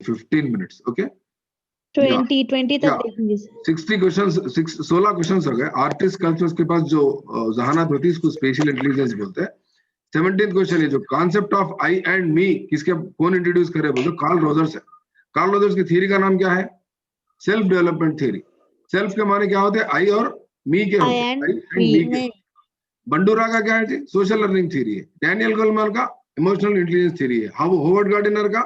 15 minutes. Okay. 20 तक Yeah. देखेंगे sir. 60 questions 16 questions हो गए। आर्टिस्ट कल्चर्स के पास जो जहानात होती है इसको स्पेशल इंटेलिजेंस बोलते हैं। 17th क्वेश्चन है जो concept of I and me किसके कौन इंट्रोड्यूस करे बोलते कार्ल रोजर्स है। कार्ल रोजर्स की थ्योरी का नाम क्या है? Self development theory. सेल्फ के माने क्या होते हैं? आई और मी के होते हैं। आई एंड मी के। बंडूरा का क्या है जी? सोशल लर्निंग थ्योरी है। डैनियल गोलमैन का इमोशनल इंटेलिजेंस थ्योरी है। होवर्ड गार्डनर का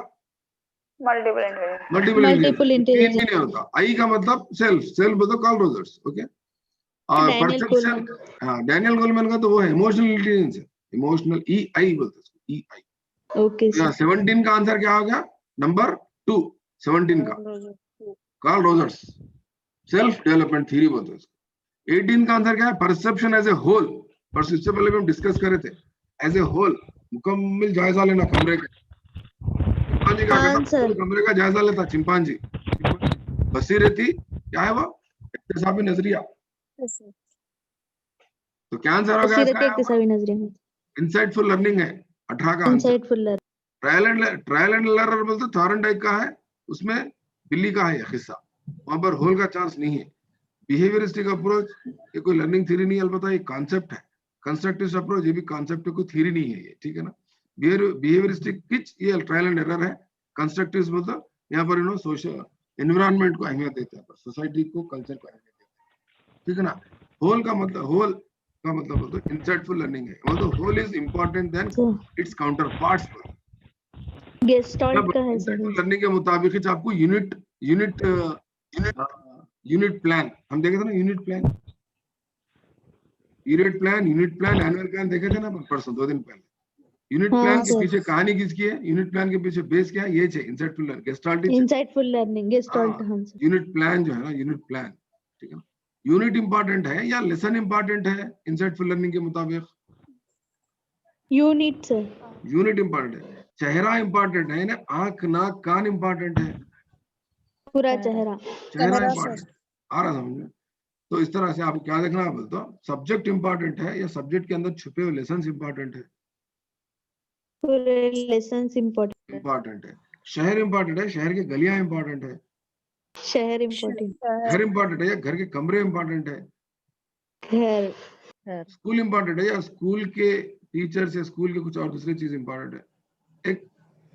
मल्टीपल इंटेलिजेंस नहीं होता। आई का मतलब सेल्फ, सेल्फ मतलब कार्ल रोजर्स। ओके। और परसेप्शन, हाँ डैनियल गोलमैन का तो वो है इमोशनल इंटेलिजेंस है। इमोशनल EI बोलते हैं, EI। Okay sir. 17 का आंसर क्या हो गया? नंबर 2। 17 का Carl Rogers self development theory बोलते हैं। 18 का आंसर क्या है? Perception as a whole. पर इससे पहले भी हम डिस्कस करे थे। एज ए होल मुकम्मल जायजा लेना कमरे का। चिंपांजी क्या करता? कमरे का जायजा लेता चिंपांजी। बसीरती क्या है वो? इक्तिसाबी नजरिया। तो क्या आंसर होगा इसका? इनसाइटफुल लर्निंग है 18 का आंसर। ट्रायल एंड एरर बोलते थॉर्नडाइक का है, उसमें बिल्ली का है हिस्सा, वहां पर होल का चांस नहीं है। बिहेवियरिस्टिक अप्रोच ये कोई लर्निंग थ्योरी नहीं, अलबत्ता ये कॉन्सेप्ट है। कंस्ट्रक्टिव अप्रोच ये भी कॉन्सेप्ट है, कोई थ्योरी नहीं है ये, ठीक है ना। बिहेवियरिस्टिक पिच ये ट्रायल एंड एरर है। कंस्ट्रक्टिव मतलब यहाँ पर सोशल एनवायरनमेंट को अहमियत देते हैं, सोसाइटी को, कल्चर को अहमियत देते हैं, ठीक है ना। होल का मतलब होता है इंसाइटफुल लर्निंग है, मतलब whole is important then its counterparts. Gestalt का है सर। लर्निंग के मुताबिक ही आपको यूनिट प्लान हम देखे थे ना, unit plan, period plan, unit plan, annual plan देखे थे ना परसों 2 दिन पहले। यूनिट प्लान के पीछे कहानी किसकी है? यूनिट प्लान के पीछे बेस क्या है? ये है insightful learning, gestalt learning, gestalt. हां सर। यूनिट प्लान जो है ना, यूनिट प्लान, ठीक है ना। यूनिट इंपॉर्टेंट है या लेसन इंपॉर्टेंट है इंसाइटफुल लर्निंग के मुताबिक? Unit sir. यूनिट इंपॉर्टेंट है। चेहरा इंपॉर्टेंट है ना, आंख नाक कान इंपॉर्टेंट है? पूरा चेहरा इंपॉर्टेंट आ रहा समझ में? तो इस तरह से आपको क्या देखना है बोलते हो, सब्जेक्ट इंपॉर्टेंट है या सब्जेक्ट के अंदर छुपे हुए लेसन्स इंपॉर्टेंट है? पूरे लेसन्स इंपॉर्टेंट है। शहर इंपॉर्टेंट है, शहर की गलियां इंपॉर्टेंट है? शहर इंपॉर्टेंट। घर इंपॉर्टेंट है या घर के कमरे इंपॉर्टेंट है? घर। स्कूल इंपॉर्टेंट है या स्कूल के टीचर्स या स्कूल के कुछ और दूसरी चीज इंपॉर्टेंट है? एक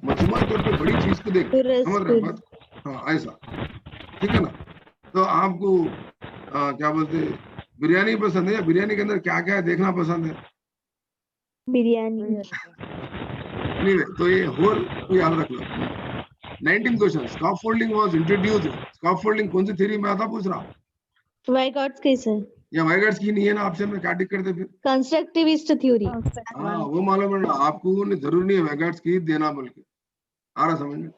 मजमूई तौर पे बड़ी चीज को देख समझ रहे हैं बात? हाँ ऐसा, ठीक है ना। तो आपको क्या बोलते हैं, बिरयानी पसंद है या बिरयानी के अंदर क्या क्या है देखना पसंद है? बिरयानी। anyway, तो ये होल को याद रख लो। 19th question, scaffolding was introduced. Scaffolding कौन सी थ्योरी में आता पूछ रहा? वाइगार्ड्स की सर। या वाइगार्ड्स की नहीं है ना, आपसे में क्या टिक करते फिर? Constructivist theory. हाँ वो मालूम है ना आपको, जरूरी नहीं है वाइगार्ड्स की देना, बल्कि आ रहा समझ में,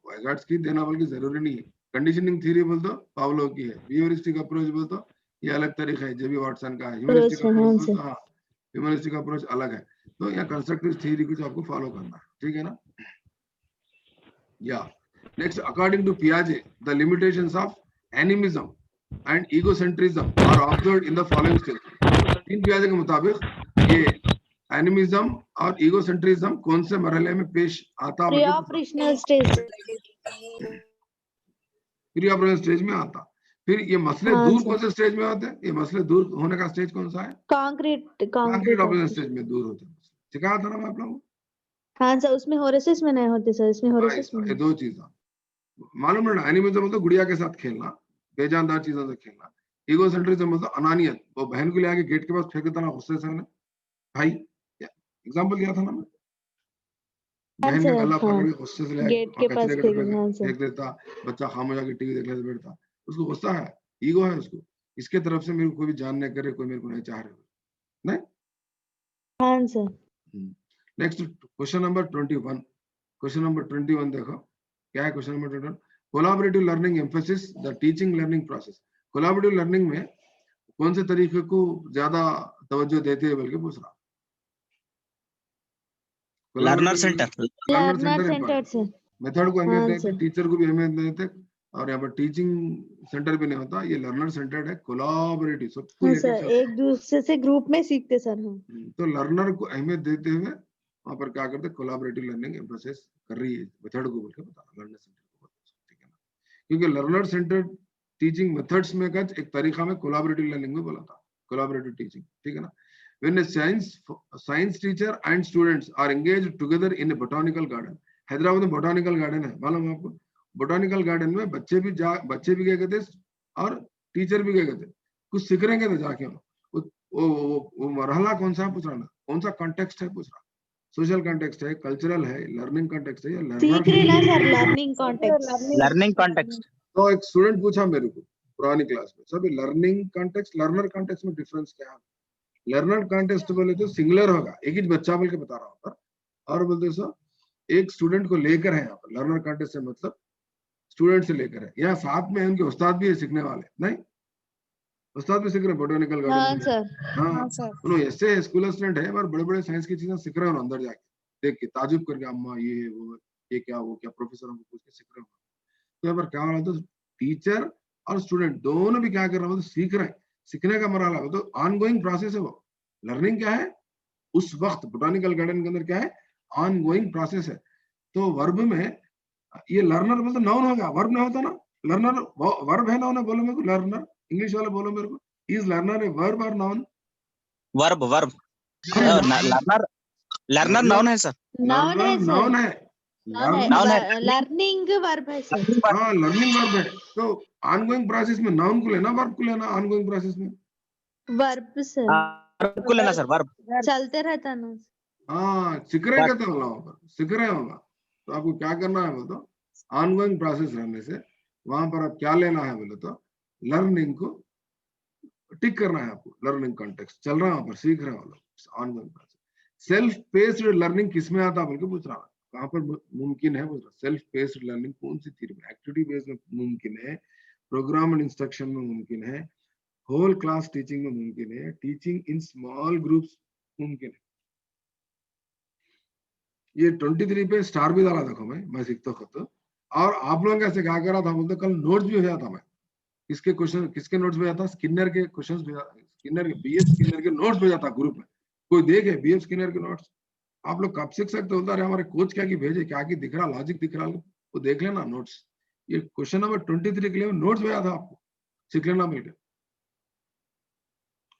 वाइगार्ड्स की देना बल्कि जरूरी नहीं है। कंडीशनिंग थ्योरी बोल दो पावलोव की है। बिहेवियरिस्टिक अप्रोच बोल दो ये अलग तरीका है, जेबी वाटसन का है। ह्यूमरिस्टिक अप्रोच, हाँ ह्यूमरिस्टिक अप्रोच अलग है। तो यहाँ कंस्ट्रक्टिव थ्योरी कुछ आपको फॉलो करना है, ठीक है ना। या नेक्स्ट, अकॉर्डिंग टू पियाजे the limitations of animism and egocentrism are observed in the following stage. इन पियाजे के मुताबिक ये एनिमिज्म और ईगोसेंट्रिज्म कौन से मरहले में पेश आता है? Pre-operational stage. प्री-ऑपरेशनल स्टेज में आता। फिर ये मसले दूर कौन से स्टेज में होते हैं? ये मसले दूर होने का स्टेज कौन सा है? कंक्रीट ऑपरेशनल स्टेज में दूर होते हैं। सिखाया था ना मैं आप लोगों को? हाँ सर, उसमें होरेसिस में नहीं होते सर, इसमें होरेसिस में। ये 2 चीजें मालूम है ना। एनिमिज्म मतलब गुड़िया के साथ खेलना, बेजानदार चीजों से खेलना। ईगोसेंट्रिज्म मतलब अनानियत, वो बहन को ले आके गेट के पास फेंक देता ना गुस्से से, भाई एग्जांपल दिया था ना मैं, बहन का गला पकड़ के गुस्से से गेट के पास फेंक देता, बच्चा खामोश होकर टीवी देख लेता बैठता, उसको गुस्सा है, ईगो है उसको, इसके तरफ से मेरे को कोई भी जान नहीं करे, कोई मेरे को नहीं चाह रहे, नहीं? हाँ sir. Next question number 21। Question number 21 देखो क्या है। Question number 21, collaborative learning emphasis the teaching learning process. Collaborative learning में कौन से तरीके को ज्यादा तवज्जो देते हैं बल्कि पूछ रहा? लर्नर सेंटर से मेथड को अहमियत देते, टीचर को भी अहमियत देते, और यहाँ पर टीचिंग सेंटर भी नहीं होता, ये लर्नर सेंटर्ड है, कोलैबोरेटिव, सबको लेकर एक दूसरे से ग्रुप में सीखते सर हम। तो लर्नर को अहमियत देते हुए वहां पर क्या करते, कोलैबोरेटिव लर्निंग एम्फेसिस कर रही है मेथड को बोल के बता, लर्नर सेंटर को बता, ठीक है ना। क्योंकि लर्नर सेंटर्ड टीचिंग मेथड्स में का एक तरीका में कोलैबोरेटिव लर्निंग में बोला था, कोलैबोरेटिव टीचिंग, ठीक है ना। When a science teacher and students are engaged together in a botanical garden, Hyderabad में botanical garden है, मालूम है आपको? botanical garden में बच्चे भी गए थे और टीचर भी गए थे, कुछ सीख रहे थे जाके। वो मरहला कौन सा पूछ रहा ना, कौन सा कॉन्टेक्स्ट है पूछ रहा, सोशल कॉन्टेक्स्ट है, कल्चरल है, लर्निंग कॉन्टेक्स्ट है, या लर्निंग कॉन्टेक्स्ट। तो एक स्टूडेंट पूछा मेरे को पुरानी क्लास में, sir learning context learner context में डिफरेंस क्या है? लर्नर कॉन्टेक्स्ट बोले तो सिंगुलर होगा, एक ही बच्चा बोल के बता रहा हूँ, और बोलते सो एक स्टूडेंट को लेकर है यहाँ पर। लर्नर कॉन्टेक्स्ट से मतलब स्टूडेंट से लेकर है, यहाँ साथ में उनके उस्ताद भी है सीखने वाले, नहीं उस्ताद भी सीख रहे हैं बोटैनिकल गार्डन में। हाँ सर, उन्होंने ऐसे स्कूल स्टूडेंट है पर बड़े बड़े साइंस की चीजें सीख रहे हैं अंदर जाके देख के ताजुब करके, अम्मा ये वो ये क्या वो क्या, प्रोफेसर हमको पूछ के सीख रहे हैं। तो यहाँ पर क्या हो रहा था, टीचर और स्टूडेंट दोनों भी क्या कर रहे हैं, सीख रहे हैं। सीखने का मरहला है तो ऑनगोइंग प्रोसेस है वो। लर्निंग क्या है उस वक्त बोटैनिकल गार्डन के अंदर, क्या है ऑनगोइंग प्रोसेस है। तो वर्ब में ये लर्नर मतलब नाउन होगा, वर्ब ना होता ना, लर्नर वर्ब है नाउन है, बोलो मेरे को लर्नर, इंग्लिश वाले बोलो मेरे को, इज लर्नर ए वर्ब और नाउन? वर्ब लर्नर नाउन है सर, नाउन है, लर्निंग वर्ब है सर। हाँ लर्निंग वर्ब है। तो ऑनगोइंग प्रोसेस में नाउन को लेना, वर्ब को लेना, ऑनगोइंग प्रोसेस में वर्ब सर, वर्ब को लेना सर, वर्ब चलते रहता ना। हाँ सीख रहे कहते हो, सीख रहे होगा। तो आपको क्या करना है बोलो तो, ऑनगोइंग प्रोसेस रहने से वहां पर आप क्या लेना है बोले तो, लर्निंग को टिक करना है आपको। लर्निंग कॉन्टेक्स्ट चल रहा है वहां पर, सीख रहे हो ongoing process. Self paced learning किसमें आता है बोल के पूछ रहा है, कहाँ पर मुमकिन है बोल रहा। सेल्फ पेस्ड लर्निंग कौन सी थ्योरी में? एक्टिविटी बेस्ड में मुमकिन है, प्रोग्राम एंड इंस्ट्रक्शन में मुमकिन है, होल क्लास टीचिंग में मुमकिन है, टीचिंग इन स्मॉल ग्रुप्स मुमकिन है। ये 23 पे स्टार भी डाला, देखो मैं सीखता खुद। और आप लोगों कैसे क्या करा था बोलते, कल नोट्स भी भेजा था मैं। किसके क्वेश्चन, किसके नोट्स भेजा था? स्किनर के क्वेश्चंस भेजा, स्किनर के, बीएफ स्किनर के नोट्स भेजा था ग्रुप में। कोई देखे बीएफ स्किनर के नोट्स? आप लोग कब सीख सकते होता है, हमारे कोच क्या की भेजे, क्या की दिख रहा, लॉजिक दिख रहा, वो देख लेना नोट्स। ये क्वेश्चन नंबर 23 के लिए नोट्स भेजा था आपको, सीख लेना बेटे।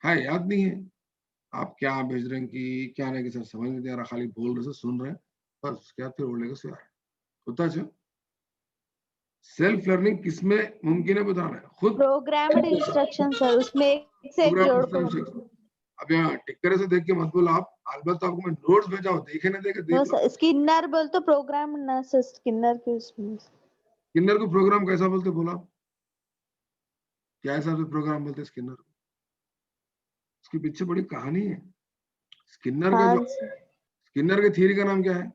है याद नहीं है? आप क्या भेज रहे हैं कि क्या नहीं कि सर समझ नहीं आ रहा, खाली बोल रहे, सुन रहे हैं बस, क्या फिर बोलेगा सर होता है। सेल्फ लर्निंग किसमें मुमकिन है बताना है खुद। प्रोग्राम्ड इंस्ट्रक्शन सर, उसमें एक से एक जोड़। अब यहाँ टिक्कर से देख के मत बोलो आप, अलबत्ता आपको मैं नोट्स भेजा हूं, देखे ना देखे देख लो। स्किनर बोल तो प्रोग्राम ना सर, स्किनर के उसमें। स्किनर को प्रोग्राम कैसा बोलते बोला, क्या हिसाब से प्रोग्राम बोलते स्किनर को? उसके पीछे बड़ी कहानी है। स्किनर का जो स्किनर के थ्योरी का नाम क्या है?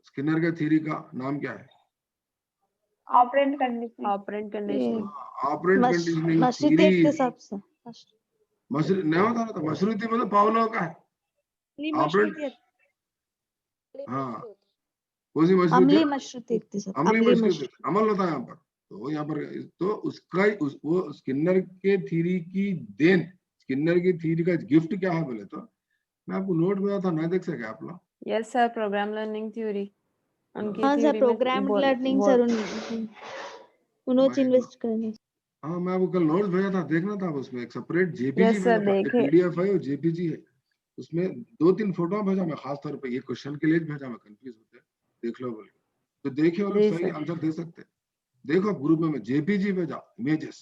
स्किनर के थ्योरी का नाम क्या है? Operant conditioning. Operant conditioning theory नहीं होता ना, तो मशरूती मतलब पावलो का है। ऑपरेंट, हाँ कौन सी मशरूती? अमली मशरूती, अमल होता है यहाँ पर। तो यहाँ पर तो उसका वो स्किनर के थ्योरी की देन, स्किनर की थ्योरी का गिफ्ट क्या है बोले तो, मैं आपको नोट भेजा था, नहीं देख सके आप लोग? Yes sir, programme learning theory उनकी। हाँ सर, प्रोग्राम लर्निंग सर उन्होंने इन्वेस्ट करने। हाँ मैं आपको कल नोट्स भेजा था, देखना था। उसमें एक सेपरेट जेपीजी भेजा था, एक पीडीएफ है और जेपीजी है। उसमें 2-3 फोटो भेजा मैं, खास तौर पे ये क्वेश्चन के लिए भेजा मैं, कंफ्यूज होते देख लो बोल के। तो देखे और सही आंसर दे सकते। देखो ग्रुप में मैं जेपीजी भेजा, इमेजेस,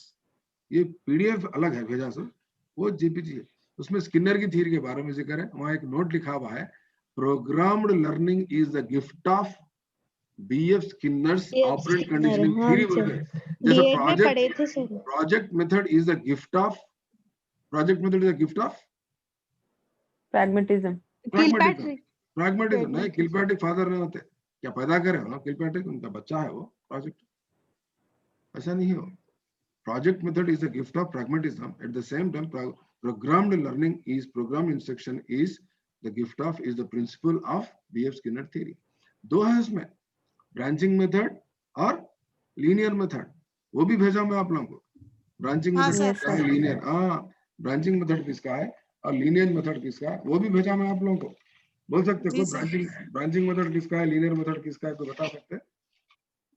ये पीडीएफ अलग है भेजा सर, वो जेपीजी है। उसमें स्किनर की थ्योरी के बारे में जिक्र है। वहां एक नोट लिखा हुआ है, programmed learning is the gift of BF Skinner's operant conditioning theory बोल रहे हैं। जैसे project method is the gift of, project method is the gift of pragmatism. Pragmatism नहीं, किलपैट्रिक फादर नहीं होते, क्या पैदा करे हो ना किलपैट्रिक, उनका बच्चा है वो प्रोजेक्ट, ऐसा नहीं हो। Project method is a gift of pragmatism. At the same time, programmed learning is, programmed instruction is the gift of, is the principle of B.F. Skinner theory. दो है उसमें, ब्रांचिंग मेथड और लीनियर मेथड। वो भी भेजा मैं आप लोगों को। ब्रांचिंग मेथड क्या है, लीनियर, हाँ ब्रांचिंग मेथड किसका है और लीनियर मेथड किसका है, वो भी भेजा मैं आप लोगों को। बोल सकते हो? ब्रांचिंग मेथड किसका है, लीनियर मेथड किसका है, तो बता सकते हैं?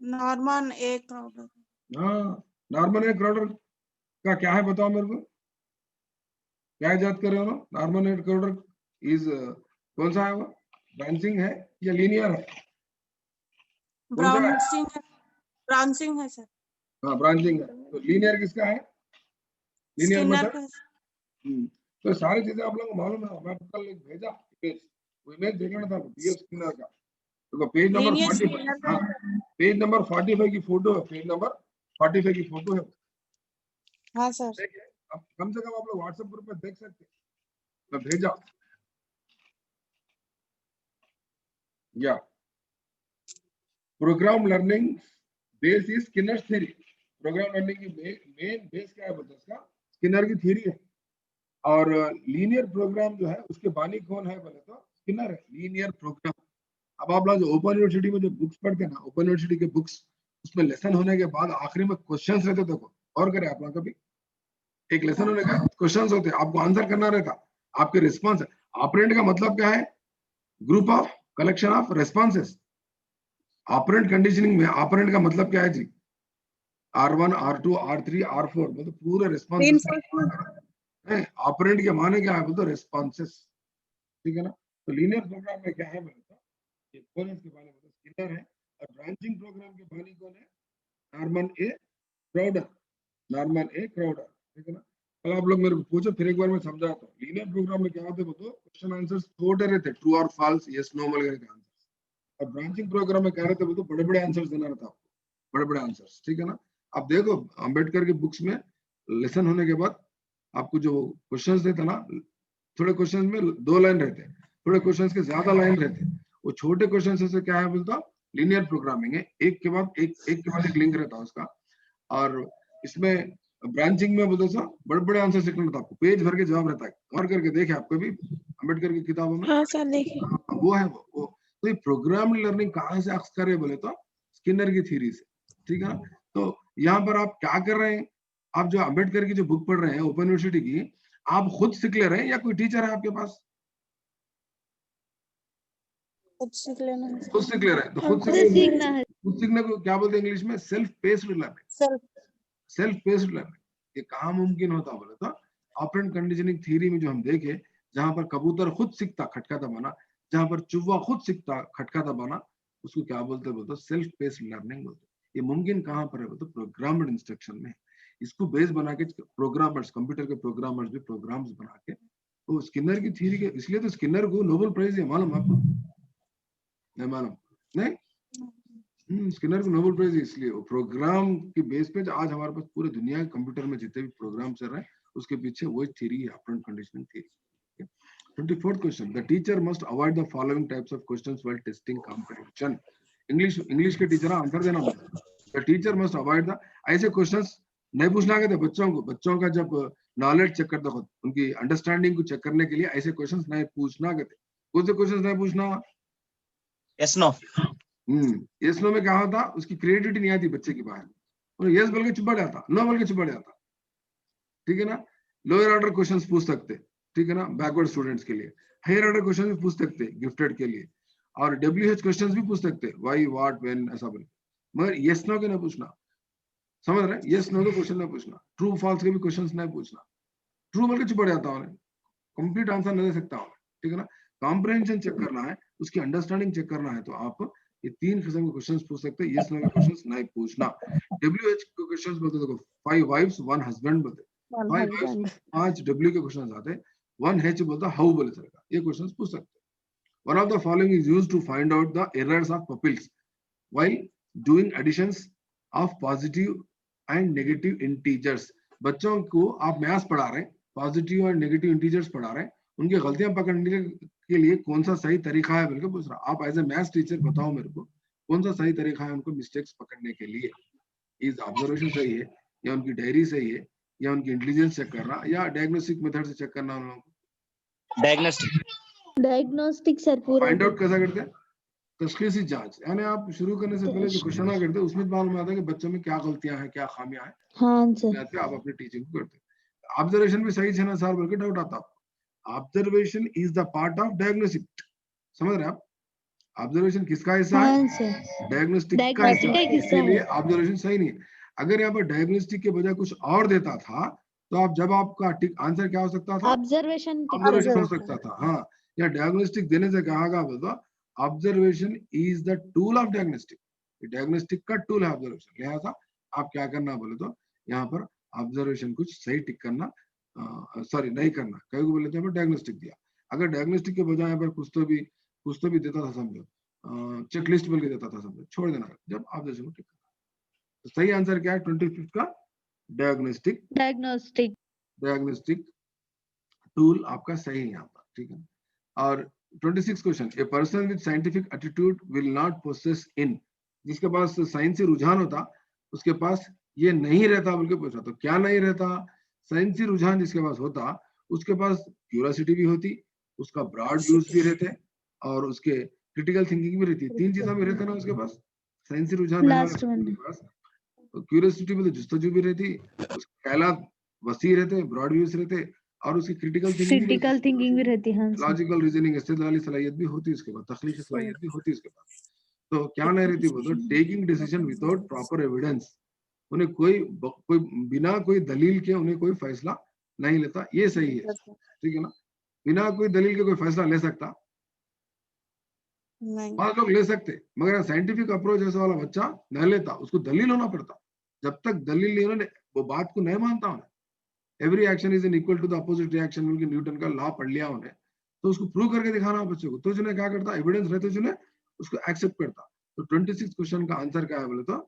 नॉर्मन ए क्राउडर। हाँ, नॉर्मन ए क्राउडर का क्या है बताओ मेरे को, क्या याद कर रहे हो? नॉर्मन ए क्राउडर इज कौन सा है वो? ब्रांचिंग है या लीनियर है? ब्रांचिंग है सर। हाँ, ब्रांचिंग है। तो लीनियर किसका है? Linear method. तो सारी चीजें आप लोगों को मालूम है। मैं कल एक भेजा इमेज, वो इमेज देखना था डीएफ स्किनर का। तो पेज नंबर 45, हाँ, पेज नंबर 45 की फोटो है, पेज नंबर 45 की फोटो है। हाँ सर। देखिए, अब कम से कम आप लोग व्हाट्सएप ग्रुप में देख सकते हैं, मैं भेजा। या programme learning base is Skinner theory. Programme learning की मेन बेस क्या है बोलते हैं, इसका स्किनर की थ्योरी है। और लीनियर प्रोग्राम जो है उसके बानी कौन है बोले तो स्किनर है, लीनियर प्रोग्राम। अब आप लोग ओपन यूनिवर्सिटी में जो बुक्स पढ़ते हैं ना, ओपन यूनिवर्सिटी के बुक्स, उसमें लेसन होने के बाद आखिरी में क्वेश्चंस रहते। देखो और करें आप लोग कभी, एक लेसन होने का क्वेश्चंस होते, आपको आंसर करना रहता, आपके रिस्पॉन्स। ऑपरेंड का मतलब क्या है? Group of collection of responses. Operant conditioning में ऑपरेंट का मतलब क्या है जी? R1, R2, R3, R4 मतलब पूरे रिस्पॉन्सेस। ऑपरेंट के माने क्या है बोलते? रिस्पॉन्सेस, ठीक है ना? तो लीनियर प्रोग्राम में क्या है बोले तो ये कौन इसके बारे में स्किनर है। और ब्रांचिंग प्रोग्राम के बानी कौन है? नॉर्मन ए क्राउडर। नॉर्मन ए क्राउडर, ठीक है ना? कल आप लोग मेरे को पूछो, फिर एक बार मैं समझाता हूँ। लीनियर प्रोग्राम में क्या होते हैं बोलो, क्वेश्चन आंसर्स छोटे रहते, ट्रू और फॉल्स, यस नो वगैरह के आंसर। और ब्रांचिंग प्रोग्राम में क्या रहते बोलो, बड़े बड़े आंसर्स देना रहता आपको, बड़े बड़े आंसर्स, ठीक है ना? आप देखो अंबेडकर के बुक्स में लेसन होने के बाद आपको जो क्वेश्चंस देते ना, थोड़े क्वेश्चंस में 2 लाइन रहते हैं, थोड़े क्वेश्चंस के ज्यादा लाइन रहते हैं। वो छोटे क्वेश्चन से क्या है बोलता, लीनियर प्रोग्रामिंग है, एक के बाद एक लिंक रहता है उसका। और इसमें ब्रांचिंग में बोलते सा बड़े बड़े आंसर लिखना रहता, आपको पेज भर के जवाब रहता है। और करके देखे आपको भी अंबेडकर की किताबों में? हाँ सर देखिए। वो है वो। तो ये प्रोग्राम लर्निंग कहाँ से अक्स करे बोले तो स्किनर की थ्योरी से, ठीक है ना? तो यहाँ पर आप क्या कर रहे हैं, आप जो अंबेडकर की जो बुक पढ़ रहे हैं ओपन यूनिवर्सिटी की, आप खुद सीख ले रहे हैं या कोई टीचर है आपके पास? खुद सीख लेना है। खुद सीख ले रहे हैं। तो खुद सीखना है। खुद सीखने को क्या बोलते हैं इंग्लिश में? Self paced learning. Self paced learning ये कहाँ मुमकिन होता बोले तो ऑपरेंट कंडीशनिंग थ्योरी में जो हम देखे, जहां पर कबूतर खुद सीखता खटका दबाना, जहां पर चुव्वा खुद सीखता खटका दबाना, उसको क्या बोलते सेल्फ पेस्ड लर्निंग बोलते। ये मुमकिन कहाँ पर है बोलते? प्रोग्राम्ड इंस्ट्रक्शन में। इसको बेस बना के प्रोग्रामर्स, कंप्यूटर के प्रोग्रामर्स भी प्रोग्राम्स बना के, तो स्किनर की थ्योरी के, इसलिए तो स्किनर को नोबेल प्राइज है, मालूम आपको? नहीं मालूम? नहीं, स्किनर को नोबेल प्राइज इसलिए, वो प्रोग्राम की बेस पे आज हमारे पास पूरे दुनिया के कंप्यूटर में जितने भी प्रोग्राम चल रहे हैं उसके पीछे वही थ्योरी है, operant conditioning theory. 24th question, the teacher must avoid the following types of questions while testing comprehension. English के टीचर आंसर देना, the teacher must avoid the, ऐसे क्वेश्चंस नहीं पूछना कहते बच्चों को। बच्चों का जब नॉलेज चेक करते हो, उनकी अंडरस्टैंडिंग को चेक करने के लिए ऐसे क्वेश्चंस नहीं पूछना कहते। कौन से क्वेश्चंस नहीं पूछना? Yes no. यस नो में क्या होता, उसकी क्रिएटिविटी नहीं आती बच्चे के बाहर, यस बोल के चुप बैठ जाता, नो बोल के चुप बैठ जाता, ठीक है ना? लोअर ऑर्डर क्वेश्चंस पूछ सकते, ठीक है ना, बैकवर्ड स्टूडेंट्स के लिए। हायर ऑर्डर क्वेश्चंस भी पूछ सकते गिफ्टेड के लिए, और WH क्वेश्चंस भी पूछ सकते, व्हाई, व्हाट, व्हेन, ऐसा बोल। मगर यस नो के नहीं पूछना, समझ रहे? यस नो के क्वेश्चन नहीं पूछना, ट्रू फॉल्स के भी क्वेश्चंस नहीं पूछना। ट्रू बोल के चुप बैठ जाता हूं, कंप्लीट आंसर नहीं दे सकता हूं, ठीक है ना? कॉम्प्रिहेंशन चेक करना है, उसकी अंडरस्टैंडिंग चेक करना है, तो आप ये 3 किस्म के क्वेश्चंस पूछ सकते हैं। यस नो के क्वेश्चंस नहीं पूछना। WH के क्वेश्चंस बोलते देखो, 5 वाइफ्स 1 हस्बैंड बोलते, 5 वाइफ्स 5 W के क्वेश्चंस आते, 1 H बोलता हाउ बोले चलेगा, ये क्वेश्चंस पूछ सकते हैं। One of the following is used to find out the errors of pupils while doing additions of positive and negative integers. बच्चों को आप मैथ्स पढ़ा रहे हैं, पॉजिटिव एंड नेगेटिव इंटीजर्स पढ़ा रहे हैं, उनकी गलतियां पकड़ने के लिए कौन सा सही तरीका है बल्कि पूछ रहा। आप एज ए मैथ्स टीचर बताओ मेरे को, कौन सा सही तरीका है उनको मिस्टेक्स पकड़ने के लिए? इज ऑब्जर्वेशन सही है, या उनकी डायरी सही है, या उनकी इंटेलिजेंस चेक करना, या डायग्नोस्टिक मेथड से चेक करना? उन लोगों को डायग्नोस्टिक सर पूरा फाइंड आउट कैसा करते हैं? तशखीसी जांच, यानी आप शुरू करने से पहले जो क्वेश्चन करते हैं उसमें मालूम आता है कि बच्चों में क्या गलतियां हैं, क्या खामियां हैं। हाँ सर, आप अपनी टीचिंग को करते हैं। ऑब्जर्वेशन भी सही है ना सर बोल के डाउट आता है। Observation is the part of diagnosis, समझ रहे हैं आप? ऑब्जर्वेशन किसका हिस्सा है? डायग्नोस्टिक का हिस्सा है, इसीलिए ऑब्जर्वेशन सही नहीं है। अगर यहाँ पर डायग्नोस्टिक के बजाय कुछ और देता था तो आप जब आपका आंसर क्या हो सकता था? ऑब्जर्वेशन ऑब्जर्वेशन हो सकता था। हाँ, या डायग्नोस्टिक देने से कहा गया बोलो observation is the tool of diagnostic, diagnostic का टूल है ऑब्जर्वेशन। लिहाजा आप क्या करना बोले तो यहाँ पर ऑब्जर्वेशन कुछ सही टिक करना, सॉरी नहीं करना, कई को बोले तो डायग्नोस्टिक दिया। अगर डायग्नोस्टिक के बजाय यहाँ पर कुछ तो भी देता था, समझो चेकलिस्ट बोल के देता था, समझो छोड़ देना जब ऑब्जर्वेशन को टिक करना। तो सही आंसर क्या है 25 का? डायग्नोस्टिक टूल आपका सही है यहाँ पर, ठीक है। और 26 question, a person with scientific attitude will not possess in, जिसके पास साइंसी रुझान होता उसके पास ये नहीं रहता बोल के पूछा। तो क्या नहीं रहता? साइंसी रुझान जिसके पास होता उसके पास क्यूरियोसिटी भी होती, उसका ब्रॉड व्यूज भी रहते और उसके क्रिटिकल थिंकिंग भी रहती। तीन चीजें भी रहते ना उसके पास, साइंसी रुझान रहने पास, क्यूरियोसिटी भी तो जुस्तजू भी रहती, उसके ख्यालात वसी रहते, ब्रॉड व्यूज रहते और उसकी क्रिटिकल थिंकिंग भी रहती है, लॉजिकल रीजनिंग इस्तेदलाली सलाहियत भी होती, उसके बाद तख्लीकी सलाहियत भी होती उसके पास। तो क्या नहीं रहती बोलो? Taking decision without proper evidence, उन्हें कोई बिना कोई दलील के उन्हें कोई फैसला नहीं लेता, ये सही है, ठीक है ना। बिना कोई दलील के कोई फैसला ले सकता? पांच लोग ले सकते, मगर साइंटिफिक अप्रोच ऐसा वाला बच्चा नहीं लेता, उसको दलील होना पड़ता। जब तक दलील नहीं, उन्होंने वो बात को नहीं मानता उन्हें, every action is in equal to the opposite reaction बोल के न्यूटन का लॉ पढ़ लिया उन्हें, तो उसको प्रूव करके दिखाना बच्चों को, तो जिन्हें क्या करता, एविडेंस रहते जिन्हें उसको एक्सेप्ट करता। तो 26 क्वेश्चन का आंसर क्या है बोले तो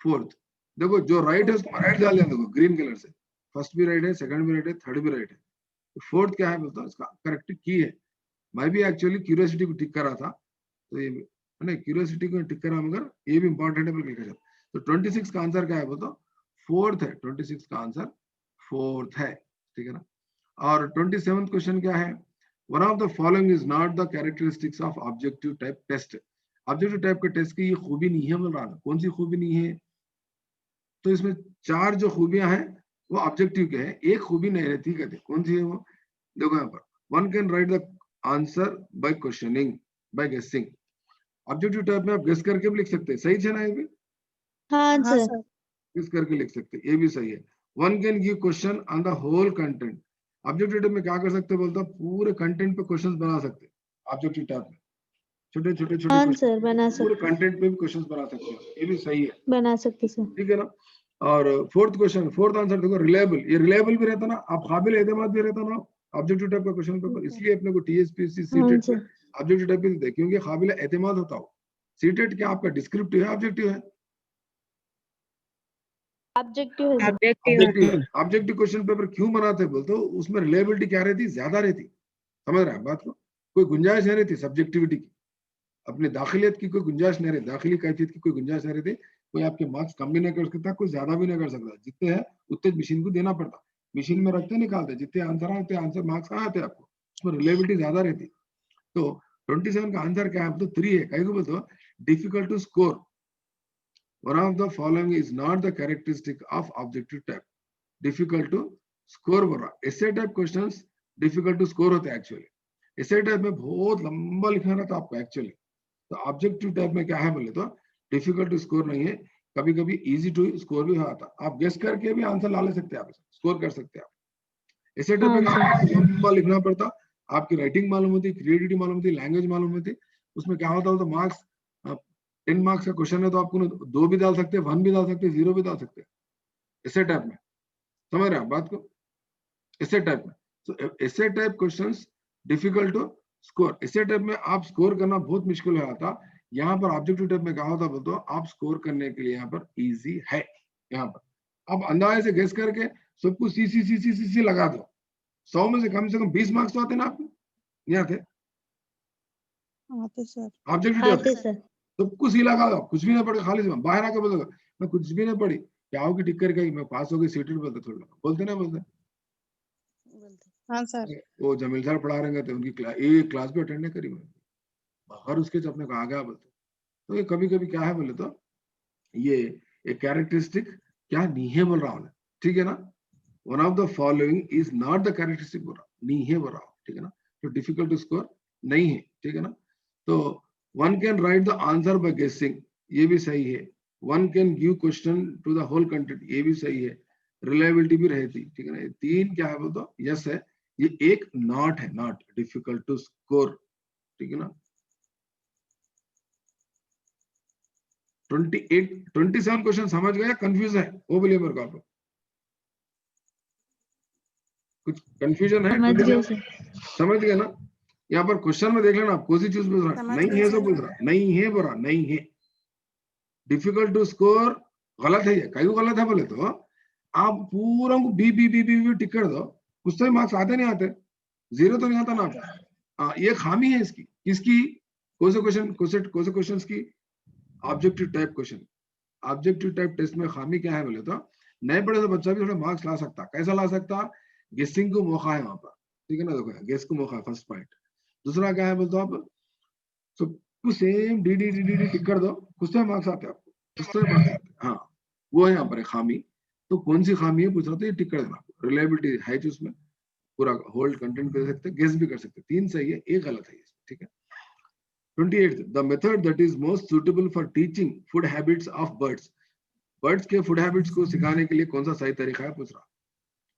फोर्थ। देखो जो राइट है उसको राइट डाल दिया, देखो ग्रीन कलर से, फर्स्ट भी राइट है, सेकंड भी राइट है, थर्ड भी राइट है, तो फोर्थ क्या है बोलता है इसका करेक्ट की है। मैं भी एक्चुअली क्यूरियोसिटी को टिक कर रहा था, तो ये मैंने क्यूरियोसिटी को टिक करा, मगर ये भी इंपॉर्टेंट है बोल के। तो 26 का आंसर क्या है बोलता, फोर्थ है, 26 का आंसर फोर्थ है, ठीक है ना। और 27th क्वेश्चन क्या है? One of the following is not the characteristics of objective type test. Objective type के टेस्ट की ये खूबी नहीं है बोल रहा है, कौन सी खूबी नहीं है? तो इसमें चार जो खूबियां हैं वो ऑब्जेक्टिव के हैं, एक खूबी नहीं रहती, कहते कौन सी है वो? देखो यहाँ पर, one can write the answer by questioning, by guessing. Objective type में आप गेस करके भी लिख सकते हैं, सही है ना? ये भी हाँ सर, गेस करके लिख सकते हैं, ये भी सही है। One can give question on the whole content. Objective type में क्या कर सकते हैं बोलता, पूरे कंटेंट पे क्वेश्चंस बना सकते हैं ऑब्जेक्टिव टाइप में, छोटे छोटे सर बना सकते, पूरे कंटेंट पे भी क्वेश्चंस बना सकते हैं, ये भी सही है, बना सकते सर, ठीक है ना। और फोर्थ क्वेश्चन, फोर्थ आंसर देखो रिलायबल, ये रिलायबल भी रहता ना, आप काबिल एतमाद भी रहता ना ऑब्जेक्टिव टाइप का क्वेश्चन पेपर, इसलिए अपने को टीएसपीएससी सीटेट में ऑब्जेक्टिव टाइप भी देते, क्योंकि काबिल एतमाद होता हो। सीटेट क्या आपका डिस्क्रिप्टिव है ऑब्जेक्टिव है? ऑब्जेक्टिव क्वेश्चन पेपर क्यों बनाते बोलते हो, उसमें रिलायबिलिटी क्या रहती, ज्यादा रहती, समझ रहे हैं बात को, कोई गुंजाइश नहीं रहती सब्जेक्टिविटी की, अपने दाखिलियत की कोई गुंजाइश नहीं रहती, दाखिली कैफियत की कोई गुंजाइश नहीं रहती। कोई आपके मार्क्स कम भी नहीं कर सकता, कोई ज्यादा भी नहीं कर सकता, जितने हैं उतने मशीन को देना पड़ता, मशीन में रखते निकालते, जितने आंसर आते आंसर मार्क्स कहाँ आते आपको, उसमें रिलेबिलिटी ज्यादा रहती। तो 27 का आंसर क्या है? तो 3 है, कहीं को बोलते हो difficult to score. One of the following is not the characteristic of objective type, difficult to score बोल रहा। Essay type questions difficult to score होते हैं एक्चुअली, एसे टाइप में बहुत लंबा लिखना रहता आपको एक्चुअली। तो ऑब्जेक्टिव टाइप में क्या है बोले तो डिफिकल्ट टू स्कोर नहीं है, कभी कभी इजी टू स्कोर भी आता, आप गेस करके भी आंसर ला ले सकते हैं, आप स्कोर कर सकते हैं आप। ऐसे टाइप में लंबा लिखना पड़ता, आपकी राइटिंग मालूम होती, क्रिएटिविटी मालूम होती, लैंग्वेज मालूम होती, उसमें क्या होता तो मार्क्स 10 मार्क्स का क्वेश्चन है तो आपको 2 भी डाल सकते हैं, 1 भी डाल सकते हैं, 0 भी डाल सकते हैं, ऐसे टाइप में, समझ रहे हैं बात को, ऐसे टाइप में। तो ऐसे type questions difficult to score, ऐसे टाइप में आप स्कोर करना बहुत मुश्किल हो जाता। यहाँ पर ऑब्जेक्टिव टाइप में क्या होता बोलते हो, आप स्कोर करने के लिए यहाँ पर इजी है। यहाँ पर आप अंदाजे से गेस करके सब कुछ सी सी सी सी सी सी लगा दो, 100 में से कम 20 मार्क्स तो आते ना आपको, नहीं आते? आते सर, ऑब्जेक्टिव सब कुछ ही लगा दो, कुछ भी नहीं पड़े, खाली से बाहर आके बोलोगे मैं कुछ भी नहीं पढ़ी, क्या होगी टिक कर गई, मैं पास हो गई, सीटेड बोलते, थोड़ा बोलते ना बोलते। हाँ सर, वो जमील सर पढ़ा रहे थे, उनकी क्लास भी अटेंड नहीं करी मैं, बाहर उसके अपने को आ गया बोलते। तो ये कभी कभी क्या है बोले तो ये एक कैरेक्टरिस्टिक क्या नहीं है बोल रहा हूँ, ठीक है ना। One of the following is not the characteristic बोल रहा, नहीं है बोल रहा हूँ, ठीक है ना। तो डिफिकल्ट टू स्कोर नहीं है, ठीक है ना। तो one can write the answer by guessing, ये भी सही है। One can give question to the whole content, ये भी सही है। रिलायबिलिटी भी रहती, ठीक है ना। ये 3 क्या है बोल दो, यस है। ये एक नॉट है, नॉट डिफिकल्ट टू स्कोर, ठीक है ना। 27 क्वेश्चन समझ गए, कंफ्यूज है वो बोलिए मेरे को। आप कुछ कंफ्यूजन है? समझ गए ना। यहाँ पर क्वेश्चन में देख लेना, आप कौन सी चीज पूछ रहा है। नहीं है, सब पूछ रहा, नहीं है बोल रहा, नहीं है। डिफिकल्ट टू स्कोर गलत है, ये कई गलत है बोले तो आप पूरा B B B B B tick कर दो, कुछ तो मार्क्स आते नहीं आते, 0 तो नहीं आता ना। ये खामी है इसकी, किसकी? कौन से क्वेश्चन की? Objective type question. Objective type test में खामी क्या है बोले तो नए पढ़े तो बच्चा भी थोड़ा मार्क्स ला सकता। कैसा ला सकता? गेसिंग को मौका है वहां पर, ठीक है ना। देखो गेस को मौका है, फर्स्ट पॉइंट। दूसरा क्या है बोलते आप, सबको same D D D D D tick कर दो, कुछ तो मार्क्स आते हैं आपको, कुछ तो मार्क्स आते हैं। हाँ, वो है यहाँ पर खामी। तो कौन सी खामी है पूछ रहा था, ये टिक कर देना। रिलायबिलिटी है जो उसमें, पूरा होल्ड कंटेंट कर सकते, गेस भी कर सकते। 3 सही है, 1 गलत है, ठीक है। 28 the method that is most suitable for teaching food habits of birds। Birds के फूड हैबिट्स को सिखाने के लिए कौन सा सही तरीका है पूछ रहा।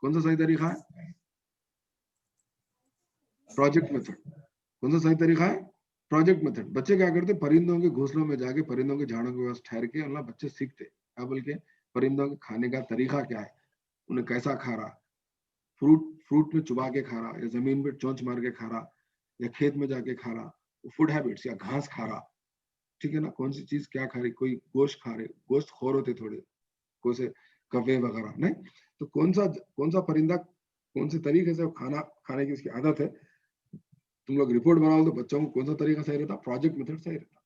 कौन सा सही तरीका है? Project method. कौन सा सही तरीका है? Project method. बच्चे क्या करते, परिंदों के घोंसलों में जाके परिंदों के झाड़ों के पास ठहर के मतलब बच्चे सीखते क्या बोल के, परिंदों के खाने का तरीका क्या है, उन्हें कैसा खा रहा, फ्रूट में चुबा के खा रहा, या जमीन पे चोंच मार के खा रहा, या खेत में जाके खा रहा, फूड हैबिट्स, या घास खा रहा, ठीक है ना। कौन सी चीज क्या खा रही, कोई गोश्त खा रहे, गोश्त खोर होते थोड़े, कौन से कवे वगैरह नहीं। तो कौन सा परिंदा कौन से तरीके से खाना खाने की उसकी आदत है, तुम लोग रिपोर्ट बनाओ तो बच्चों को कौन सा तरीका सही रहता, प्रोजेक्ट मेथड सही रहता।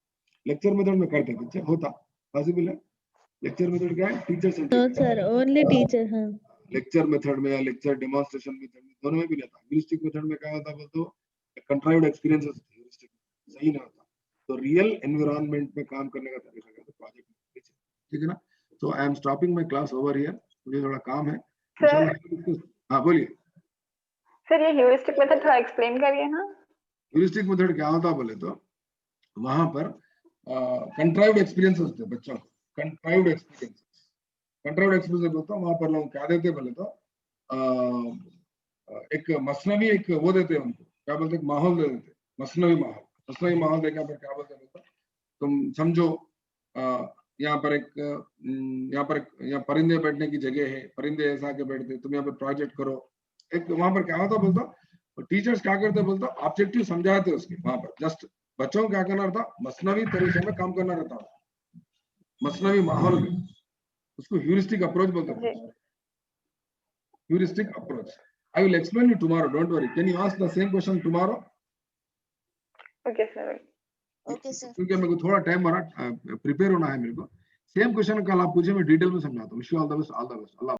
लेक्चर मेथड में करते हैं बच्चे, होता पॉसिबल है। लेक्चर मेथड क्या है? Teacher centric sir, only teacher. हाँ, लेक्चर मेथड में या लेक्चर डेमोन्स्ट्रेशन मेथड में, दोनों में भी रहता। ह्यूरिस्टिक मेथड में क्या होता है बोलते हो, कंट्राइव्ड एक्सपीरियंसेस ह्यूरिस्टिक सही नहीं होता। तो रियल एनवायरनमेंट में काम करने का तरीका क्या है, प्रोजेक्ट मेथड, ठीक है ना। तो I am stopping my class over here, मुझे थोड़ा काम है। हाँ बोलिए सर, ये ह्यूरिस्टिक मेथड थोड़ा एक्सप्लेन करिए ना। ह्यूरिस्टिक मेथड क्या होता बोले तो वहां पर कंट्राइव्ड एक्सपीरियंसेस होते हैं बच्चों को। कंट्राइव्ड एक्सपीरियंस होता है, वहां पर लोग क्या देते बोले तो एक मसनवी एक वो देते हैं उनको, क्या बोलते हैं, माहौल दे देते, मसनवी माहौल देखा पर क्या बोलते हैं, तुम समझो यहाँ परिंदे बैठने की जगह है, परिंदे ऐसा के बैठते, तुम यहाँ पर प्रोजेक्ट करो। एक वहां पर क्या होता बोलता, टीचर्स क्या करते बोलता, ऑब्जेक्टिव समझाते उसके, वहां पर जस्ट बच्चों को क्या करना रहता, मसनवी तरीके में काम करना रहता, मसनवी माहौल में। उसको ह्यूरिस्टिक अप्रोच बोलते हैं। Heuristic approach. I will explain you tomorrow. Don't worry. Can you ask the same question tomorrow? Okay, sir. Okay, sir. क्योंकि मेरे को थोड़ा टाइम प्रिपेयर होना है मेरे को। सेम क्वेश्चन कल आप पूछे, मैं डिटेल में समझाता हूँ। Wish you all the best, all the best. Allah